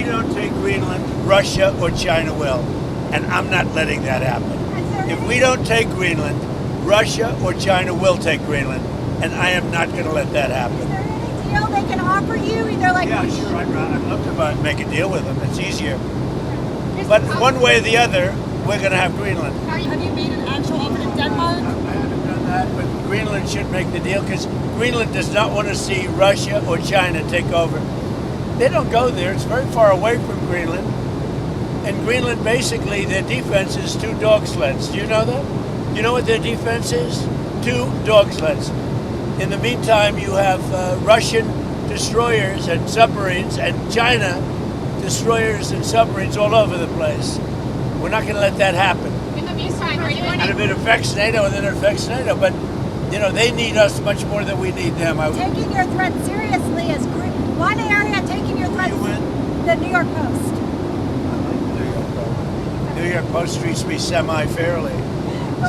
don't take Greenland, Russia or China will. And I'm not letting that happen. If we don't take Greenland, Russia or China will take Greenland. And I am not going to let that happen. Is there any deal they can offer you? Either like yeah, sure. I'd love to make a deal with them. It's easier. But one way or the other, we're going to have Greenland. Have you made an actual offer to Denmark? I haven't done that, but Greenland should make the deal because Greenland does not want to see Russia or China take over. They don't go there. It's very far away from Greenland. And Greenland, basically, their defense is 2 dog sleds. Do you know that? You know what their defense is? 2 dog sleds. In the meantime, you have Russian destroyers and submarines and China destroyers and submarines all over the place. We're not going to let that happen. In the meantime, are you going And if it affects NATO, then it affects NATO. But, they need us much more than we need them. Taking your threat seriously is one area taking your threat. The New York Post. New York Post treats me semi-fairly.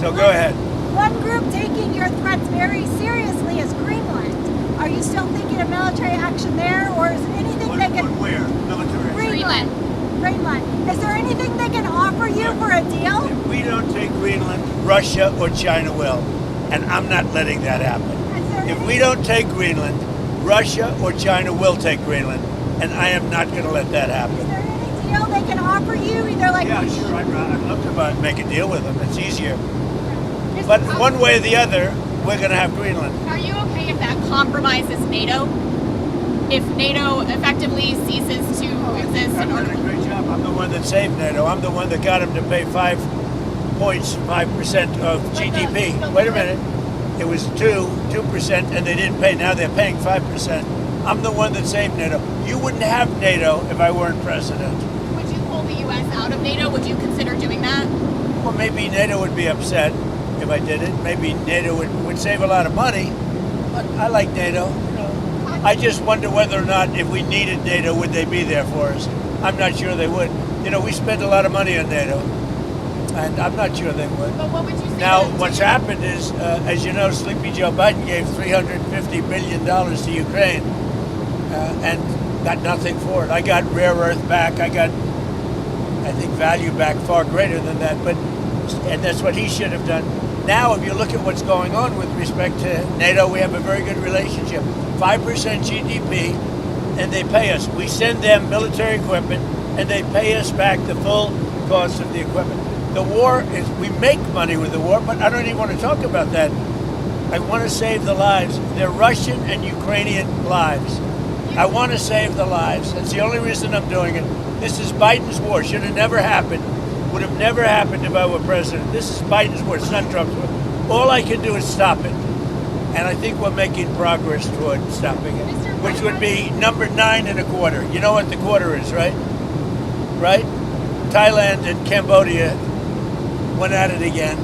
So go ahead. One group taking your threats very seriously is Greenland. Are you still thinking of military action there, or is there anything they can... Where? Military Greenland. Greenland. Is there anything they can offer you for a deal? If we don't take Greenland, Russia or China will. And I'm not letting that happen. If we don't take Greenland, Russia or China will take Greenland. And I am not going to let that happen. Is there any deal they can offer you? Either like... Yeah, sure. I'd love to make a deal with them. It's easier. But one way or the other, we're going to have Greenland. Are you okay if that compromises NATO? If NATO effectively ceases to exist? I'm doing a great job. I'm the one that saved NATO. I'm the one that got him to pay 5% of GDP. Wait a minute. It was 2%, and they didn't pay. Now they're paying 5%. I'm the one that saved NATO. You wouldn't have NATO if I weren't president. Would you pull the U.S. out of NATO? Would you consider doing that? Well, maybe NATO would be upset if I did it. Maybe NATO would save a lot of money. But I like NATO. I just wonder whether or not if we needed NATO, would they be there for us? I'm not sure they would. We spend a lot of money on NATO, and I'm not sure they would. But what would you say? Now, what's happened is, as you know, Sleepy Joe Biden gave $350 billion to Ukraine and got nothing for it. I got rare earth back. I got, I think, value back far greater than that. And that's what he should have done. Now, if you look at what's going on with respect to NATO, we have a very good relationship. 5% GDP, and they pay us. We send them military equipment, and they pay us back the full cost of the equipment. The war is, we make money with the war, but I don't even want to talk about that. I want to save the lives. They're Russian and Ukrainian lives. I want to save the lives. That's the only reason I'm doing it. This is Biden's war. Should have never happened. Would have never happened if I were president. This is Biden's war. It's not Trump's war. All I can do is stop it. And I think we're making progress toward stopping it, which would be number 9 1/4. You know what the quarter is, right? Right? Thailand and Cambodia went at it again,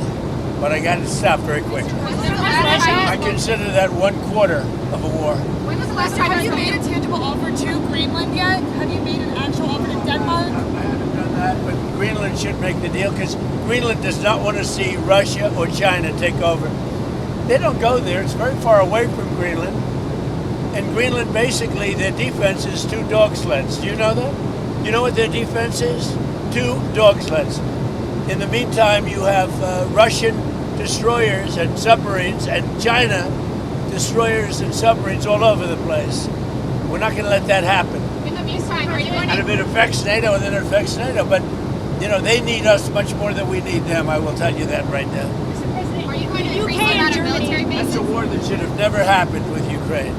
but I got it stopped very quickly. I consider that 1/4 of a war. When was the last time you made a tangible offer to Greenland yet? Have you made an actual offer to Denmark? I haven't done that, but Greenland should make the deal because Greenland does not want to see Russia or China take over. They don't go there. It's very far away from Greenland. And Greenland, basically, their defense is 2 dog sleds. Do you know that? You know what their defense is? 2 dog sleds. In the meantime, you have Russian destroyers and submarines and China destroyers and submarines all over the place. We're not going to let that happen. In the meantime, are you going And if it affects NATO, then it affects NATO. But, they need us much more than we need them. I will tell you that right now. Are you going to increase the amount of military bases? That's a war that should have never happened with Ukraine.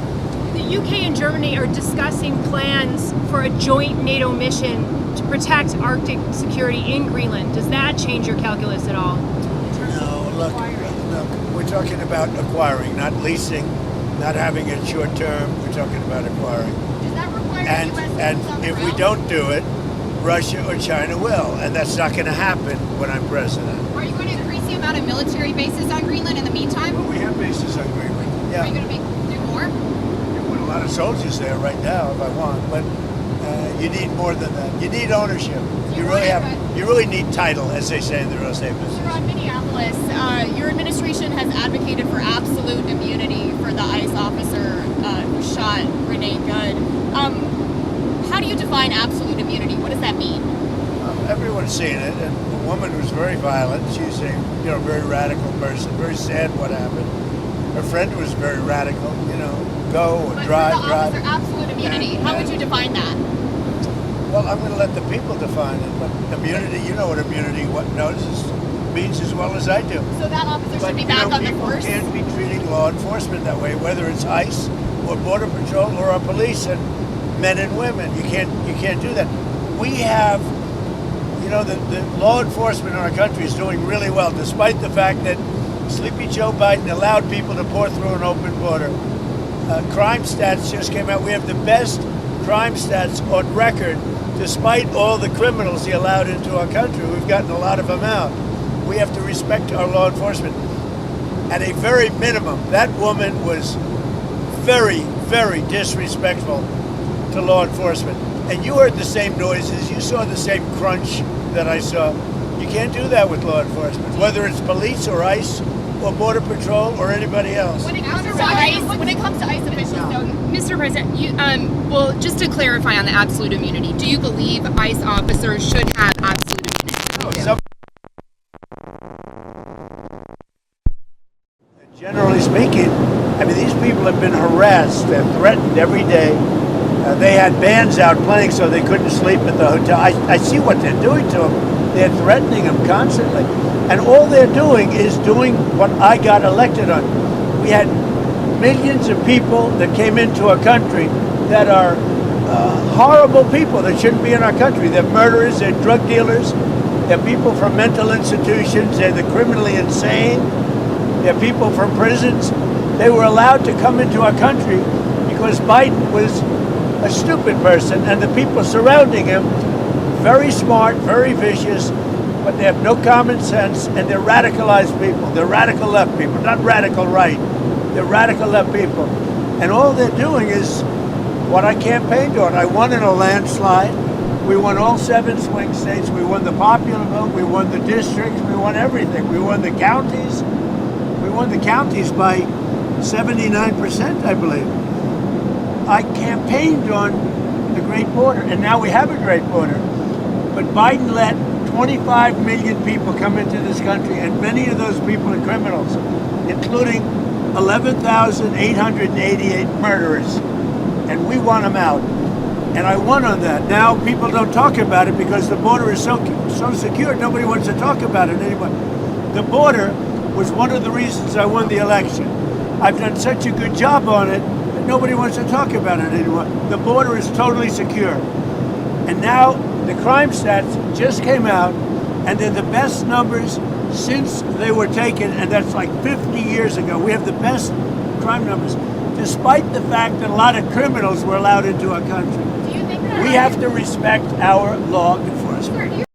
The UK and Germany are discussing plans for a joint NATO mission to protect Arctic security in Greenland. Does that change your calculus at all? No, look, we're talking about acquiring, not leasing, not having it short term. We're talking about acquiring. Does that require And if we don't do it, Russia or China will, and that's not going to happen when I'm president. Are you going to increase the amount of military bases on Greenland in the meantime? Well, we have bases on Greenland. Yeah. Are you going to do more? You put a lot of soldiers there right now if I want, but you need more than that. You need ownership. You really need title, as they say in the real estate business. You're on Minneapolis. Your administration has advocated for absolute immunity for the ICE officer who shot Renee Good. How do you define absolute immunity everyone's seen it, and the woman was very violent. She's a very radical person. Very sad what happened. Her friend was very radical. Go and But drive. for the officer, absolute immunity. How would you define that? Well, I'm going to let the people define it. But immunity, you know what immunity means as well as I do. So that officer But should be back on the people force? can't be treating law enforcement that way, whether it's ICE or Border Patrol or our police and men and women. You can't do that. We have, the law enforcement in our country is doing really well, despite the fact that Sleepy Joe Biden allowed people to pour through an open border. Crime stats just came out. We have the best crime stats on record, despite all the criminals he allowed into our country. We've gotten a lot of them out. We have to respect our law enforcement. At a very minimum, that woman was very, very disrespectful to law enforcement. And you heard the same noises. You saw the same crunch that I saw. You can't do that with law enforcement, whether it's police or ICE or Border Patrol or anybody else. When it comes to ICE officials, though, Mr. President, just to clarify on the absolute immunity, do you believe ICE officers should have absolute immunity? Generally speaking, these people have been harassed and threatened every day. They had bands out playing so they couldn't sleep at the hotel. I see what they're doing to them. They're threatening them constantly. And all they're doing is doing what I got elected on. We had millions of people that came into our country that are horrible people that shouldn't be in our country. They're murderers, they're drug dealers, they're people from mental institutions, they're the criminally insane, they're people from prisons. They were allowed to come into our country because Biden was a stupid person, and the people surrounding him, very smart, very vicious, but they have no common sense, and they're radicalized people. They're radical left people, not radical right. They're radical left people. And all they're doing is what I campaigned on. I won in a landslide. We won all 7 swing states. We won the popular vote. We won the districts. We won everything. We won the counties. We won the counties by 79%, I believe. I campaigned on the Great Border, and now we have a Great Border. But Biden let 25 million people come into this country, and many of those people are criminals, including 11,888 murderers, and we want them out. And I won on that. Now people don't talk about it because the border is so secure. Nobody wants to talk about it anymore. The border was one of the reasons I won the election. I've done such a good job on it that nobody wants to talk about it anymore. The border is totally secure. And now the crime stats just came out, and they're the best numbers since they were taken, and that's like 50 years ago. We have the best crime numbers, despite the fact that a lot of criminals were allowed into our country. do you think that We have to respect our law enforcement.